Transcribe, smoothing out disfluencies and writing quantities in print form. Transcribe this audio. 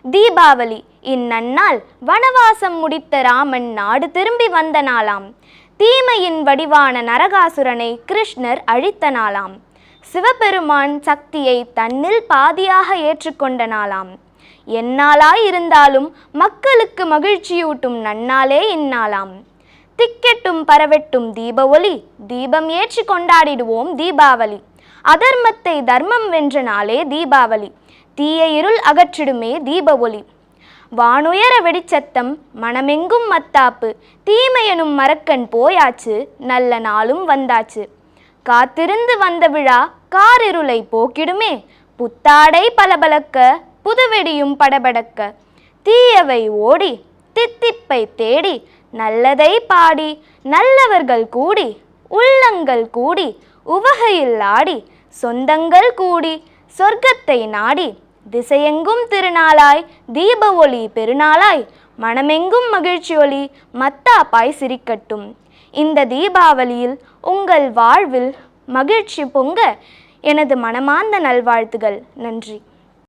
தீபாவளி இந்நன்னாள் வனவாசம் முடித்த ராமன் நாடு திரும்பி வந்த நாளாம். தீமையின் வடிவான நரகாசுரனை கிருஷ்ணர் அழித்த நாளாம். சிவபெருமான் சக்தியை தன்னில் பாதியாக ஏற்றுக்கொண்ட நாளாம். எந்நாளாய் இருந்தாலும் மக்களுக்கு மகிழ்ச்சியூட்டும் நன்னாளே இந்நாளாம். திக்கெட்டும் பரவெட்டும் தீப ஒளி, தீபம் ஏற்றி கொண்டாடிடுவோம் தீபாவளி. அதர்மத்தை தர்மம் வென்ற நாளே தீபாவளி, தீய இருள் அகற்றிடுமே தீப ஒளி. வானுயர வெடிச்சத்தம், மனமெங்கும் மத்தாப்பு, தீமையெனும் மரக்கண் போயாச்சு, நல்ல நாளும் வந்தாச்சு. காத்திருந்து வந்த விழா காரிருளை போக்கிடுமே, புத்தாடை பளபளக்க, புதுவெடியும் படபடக்க. தீயவை ஓடி, தித்திப்பை தேடி, நல்லதை பாடி, நல்லவர்கள் கூடி, உள்ளங்கள் கூடி, உவகையில் ஆடி, சொந்தங்கள் கூடி, சொர்க்கத்தை நாடி, திசையெங்கும் திருநாளாய், தீப ஒளி பெருநாளாய், மனமெங்கும் மகிழ்ச்சி ஒளி மத்தாப்பாய் சிரிக்கட்டும். இந்த தீபாவளியில் உங்கள் வாழ்வில் மகிழ்ச்சி பொங்க எனது மனமார்ந்த நல்வாழ்த்துகள். நன்றி.